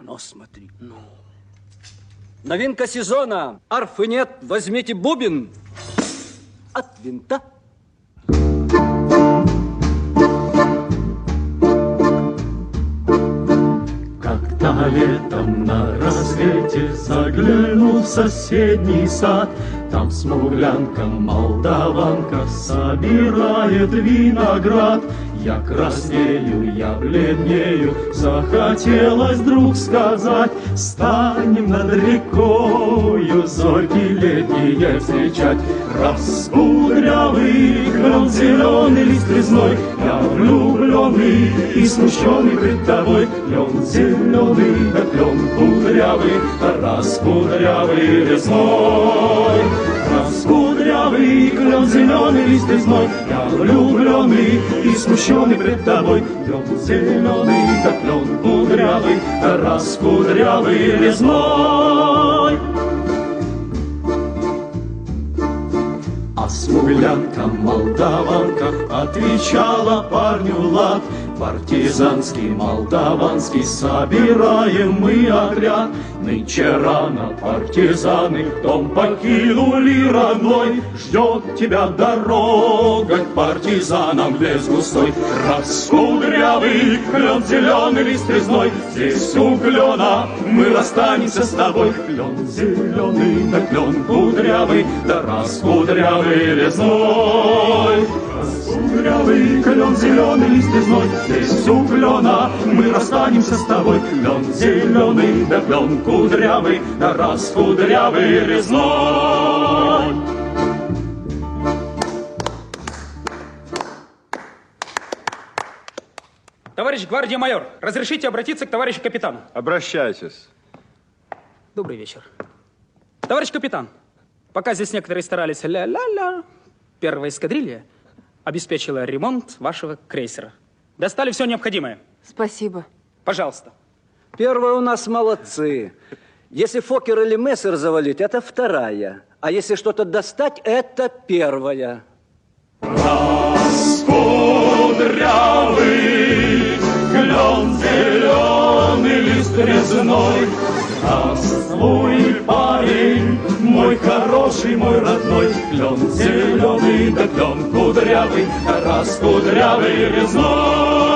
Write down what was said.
Но смотри. Ну. Новинка сезона. Арфы нет, возьмите бубен от винта. Как-то летом на рассвете заглянул в соседний сад. Там смуглянка-молдаванка собирает виноград. Я краснею, я бледнею, захотелось вдруг сказать: станем над рекою зорьки летние встречать. Раскудрявый клен, зеленый лист резной, я влюбленный и смущенный пред тобой. Клен зеленый, да клен кудрявый, раскудрявый резной. Раскудрявый клен, зеленый лист резной, я влюбленный и смущенный пред тобой. Клен зеленый, да клен кудрявый, раскудрявый резной. А смуглянка-молдаванка отвечала парню лад: партизанский, молдаванский, собираем мы отряд. Нынче рано партизаны дом покинули родной. Ждет тебя дорога к партизанам в лес густой. Раскудрявый клен, зеленый лист резной, здесь у клена мы расстанемся с тобой. Клен зеленый, да клен кудрявый, да раскудрявый резной. Раскудрявый клен, зеленый лист резной, здесь у клена мы расстанемся с тобой. Клен зеленый, да клен кудрявый, да раскудрявый резной. Товарищ гвардия-майор, разрешите обратиться к товарищу капитану? Обращайтесь. Добрый вечер. Товарищ капитан, пока здесь некоторые старались ля-ля-ля, первая эскадрилья обеспечила ремонт вашего крейсера. Достали все необходимое. Спасибо. Пожалуйста. Первые у нас молодцы. Если Фокер или Мессер завалить, это вторая. А если что-то достать, это первая. Раскудрявый клен, зеленый лист резной. Здравствуй, парень, мой хороший, мой родной. Клен зеленый, да клен кудрявый, раскудрявый резной.